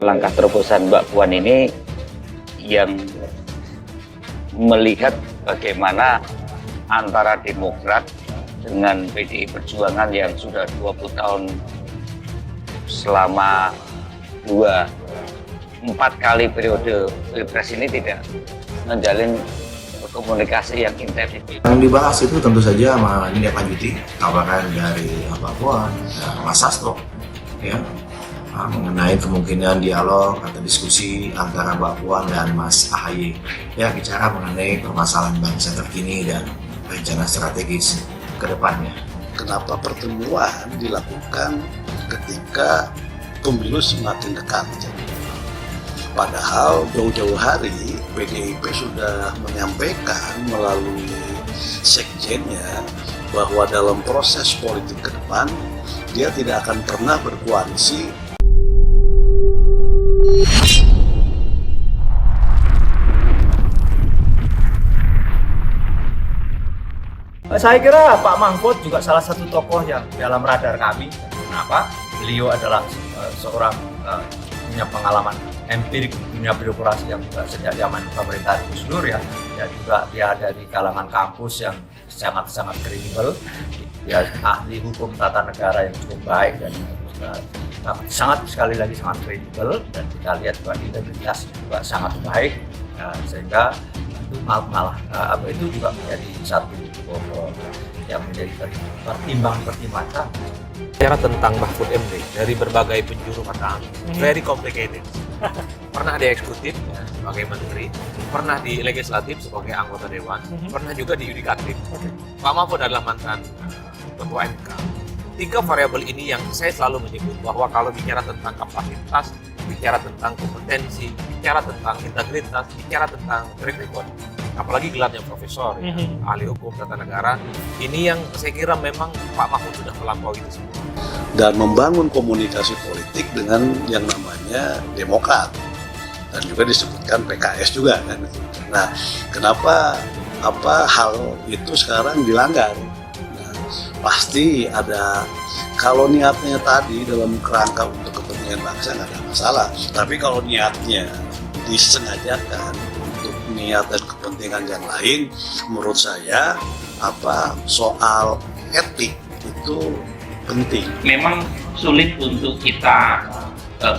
Langkah terobosan Mbak Puan ini yang melihat bagaimana antara Demokrat dengan PDI Perjuangan yang sudah 20 tahun selama 4 kali periode Pilpres ini tidak menjalin komunikasi yang intensif. Yang dibahas itu tentu saja menindaklanjuti tawaran dari Mbak Puan, Mas Hasto, ya, mengenai kemungkinan dialog atau diskusi antara Mbak Puan dan Mas AHY, ya, bicara mengenai permasalahan bangsa terkini dan rencana strategis ke depannya. Kenapa pertemuan dilakukan ketika pemilu semakin dekat? Padahal jauh-jauh hari PDIP sudah menyampaikan melalui sekjennya bahwa dalam proses politik ke depan dia tidak akan pernah berkoalisi. Saya kira Pak Mahfud juga salah satu tokoh yang dalam radar kami. Kenapa? Beliau adalah seorang punya pengalaman empirik dunia birokrasi yang sejak zaman pemerintahan Gus Dur, ya. Dan juga dia dari kalangan kampus yang sangat-sangat kredibel. Dia ahli hukum tata negara yang cukup baik dan sangat sekali lagi sangat kredibel, dan kita lihat bahwa integritas juga sangat baik, sehingga itu malah itu juga menjadi satu yang menjadi pertimbangan. Bicara tentang Mahfud MD dari berbagai penjuru mata, very complicated. Pernah di eksekutif sebagai menteri, pernah di legislatif sebagai anggota dewan, pernah juga di yudikatif. Pak Mahfud adalah mantan ketua MK. 3 variabel ini yang saya selalu menyebut bahwa kalau bicara tentang kapasitas, bicara tentang kompetensi, bicara tentang integritas, bicara tentang track record, apalagi gelarnya profesor, ya, ahli hukum tata negara, ini yang saya kira memang Pak Mahfud sudah melampaui itu semua. Dan membangun komunikasi politik dengan yang namanya Demokrat, dan juga disebutkan PKS juga kan. Nah, kenapa hal itu sekarang dilanggar? Nah, pasti ada, kalau niatnya tadi dalam kerangka untuk kepentingan bangsa nggak ada masalah. Tapi kalau niatnya disengajakan untuk niat dan kepentingan yang lain, menurut saya soal etik itu penting. Memang sulit untuk kita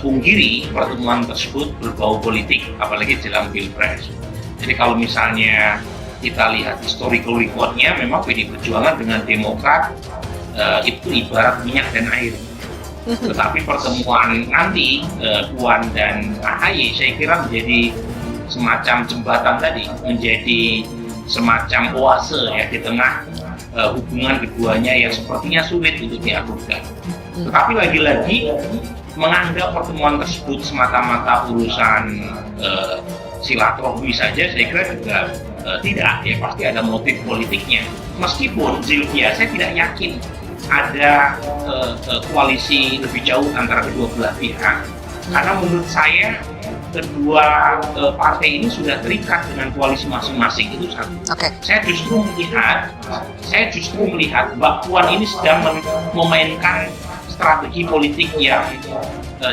pungkiri pertemuan tersebut berbau politik, apalagi jelang Pilpres. Jadi kalau misalnya kita lihat historical record-nya, memang PDI Perjuangan dengan Demokrat itu ibarat minyak dan air. Tetapi pertemuan nanti Puan dan AHY saya kira menjadi semacam jembatan tadi, menjadi semacam oase ya di tengah hubungan keduanya yang sepertinya sulit untuk diakurkan. Tetapi lagi-lagi menganggap pertemuan tersebut semata-mata urusan silaturahmi saja, saya kira juga tidak, ya pasti ada motif politiknya. Meskipun Zilvia, saya tidak yakin ada koalisi lebih jauh antara kedua belah pihak, karena menurut saya kedua partai ini sudah terikat dengan koalisi masing-masing, itu satu. Saya justru melihat Mbak Puan ini sedang memainkan strategi politik yang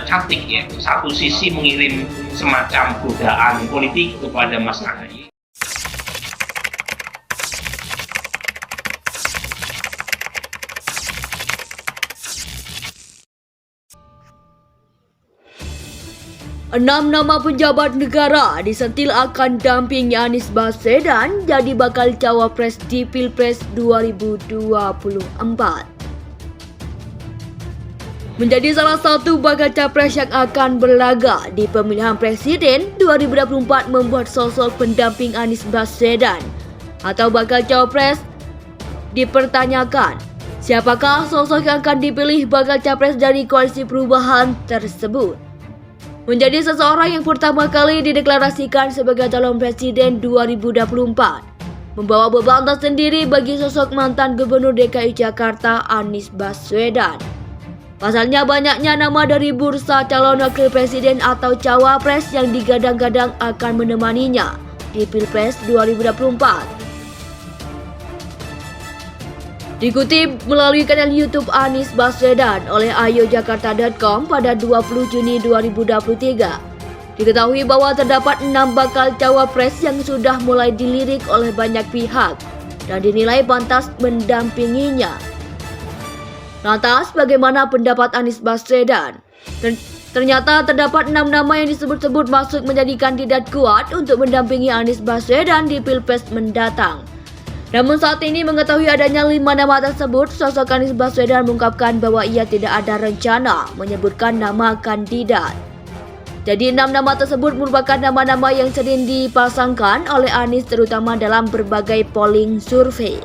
cantik, ya. Satu sisi mengirim semacam godaan politik kepada Mas AHY. Enam nama pejabat negara disentil akan dampingi Anies Baswedan jadi bakal cawapres di Pilpres 2024. Menjadi salah satu bakal capres yang akan berlaga di pemilihan presiden 2024 membuat sosok pendamping Anies Baswedan atau bakal cawapres dipertanyakan. Siapakah sosok yang akan dipilih bakal capres dari koalisi perubahan tersebut? Menjadi seseorang yang pertama kali dideklarasikan sebagai calon presiden 2024, membawa beban tersendiri bagi sosok mantan Gubernur DKI Jakarta Anies Baswedan. Pasalnya banyaknya nama dari bursa calon wakil presiden atau cawapres yang digadang-gadang akan menemaninya di Pilpres 2024. Dikutip melalui kanal YouTube Anies Baswedan oleh ayojakarta.com pada 20 Juni 2023, diketahui bahwa terdapat 6 bakal cawapres yang sudah mulai dilirik oleh banyak pihak dan dinilai pantas mendampinginya. Lantas, bagaimana pendapat Anies Baswedan? Ternyata terdapat 6 nama yang disebut-sebut masuk menjadi kandidat kuat untuk mendampingi Anies Baswedan di Pilpres mendatang. Namun saat ini mengetahui adanya 5 nama tersebut, sosok Anies Baswedan mengungkapkan bahwa ia tidak ada rencana menyebutkan nama kandidat. Jadi 6 nama tersebut merupakan nama-nama yang sering dipasangkan oleh Anies terutama dalam berbagai polling survei.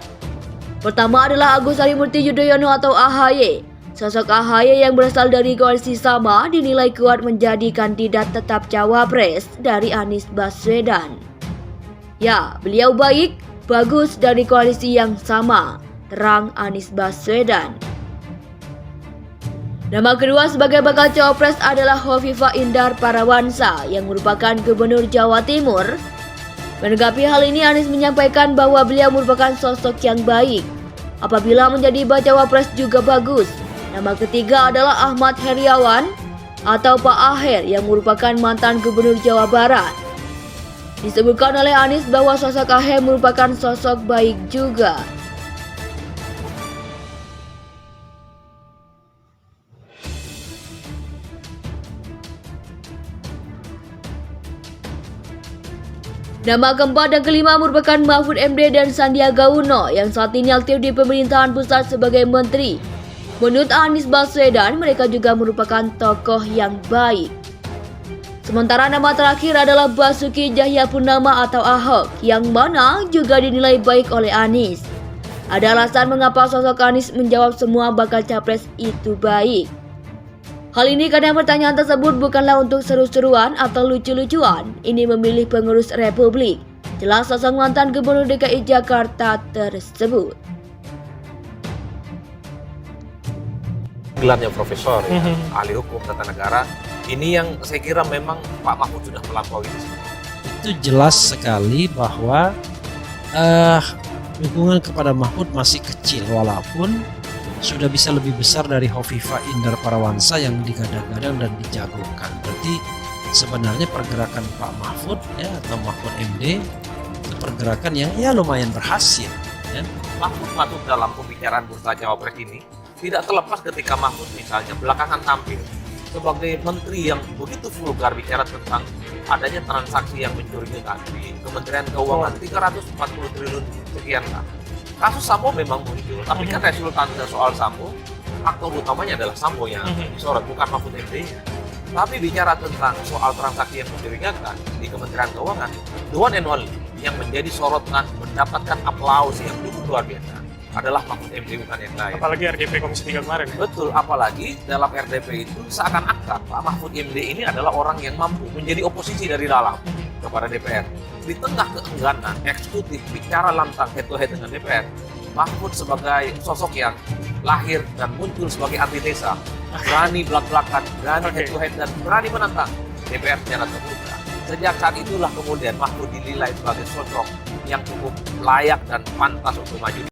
Pertama adalah Agus Harimurti Yudhoyono atau AHY. Sosok AHY yang berasal dari koalisi sama dinilai kuat menjadi kandidat tetap cawapres dari Anies Baswedan. Ya, beliau baik, bagus dari koalisi yang sama, terang Anies Baswedan. Nama kedua sebagai bakal cawapres adalah Hovifah Indar Parawansa yang merupakan Gubernur Jawa Timur. Menanggapi hal ini, Anies menyampaikan bahwa beliau merupakan sosok yang baik. Apabila menjadi bacawa pres juga bagus. Nama ketiga adalah Ahmad Heriawan atau Pak Aher yang merupakan mantan Gubernur Jawa Barat. Disebutkan oleh Anies bahwa sosok Aher merupakan sosok baik juga. Nama keempat dan kelima merupakan Mahfud MD dan Sandiaga Uno yang saat ini aktif di pemerintahan pusat sebagai menteri. Menurut Anies Baswedan, mereka juga merupakan tokoh yang baik. Sementara nama terakhir adalah Basuki Cahayapurnama atau Ahok yang mana juga dinilai baik oleh Anies. Ada alasan mengapa sosok Anies menjawab semua bakal capres itu baik. Hal ini karena pertanyaan tersebut bukanlah untuk seru-seruan atau lucu-lucuan. Ini memilih pengurus Republik. Jelas sosok mantan Gubernur DKI Jakarta tersebut. Gelarnya profesor, ya, ahli hukum tata negara. Ini yang saya kira memang Pak Mahfud sudah melampaui di sini. Itu jelas sekali bahwa dukungan kepada Mahfud masih kecil walaupun sudah bisa lebih besar dari Hovifah Indar Parawansa yang digadang-gadang dan dijagokan. Berarti sebenarnya pergerakan Pak Mahfud ya atau Mahfud MD itu pergerakan yang ya lumayan berhasil. Ya. Mahfud masuk dalam pembicaraan bursa cawapres ini tidak terlepas ketika Mahfud misalnya belakangan tampil sebagai menteri yang begitu vulgar bicara tentang adanya transaksi yang mencurigakan di Kementerian Keuangan 340 triliun sekian kan. Kasus Sambo memang muncul, tapi kan resultante soal Sambo, aktor utamanya adalah Sambo yang disorot, bukan Mahfud MD-nya. Tapi bicara tentang soal transaksi yang mencurigakan di Kementerian Keuangan, the one and only yang menjadi sorotan mendapatkan aplaus yang cukup luar biasa adalah Mahfud MD, bukan yang lain. Apalagi RDP Komisi 3 kemarin. Betul, apalagi dalam RDP itu seakan-akan Pak Mahfud MD ini adalah orang yang mampu menjadi oposisi dari dalam kepada DPR. Di tengah keengganan eksekutif bicara lantang head to head dengan DPR, Mahfud sebagai sosok yang lahir dan muncul sebagai antitesa, berani belak-belakan, berani head to head dan berani menantang DPR secara terbuka. Sejak saat itulah kemudian Mahfud dinilai sebagai sosok yang cukup layak dan pantas untuk maju.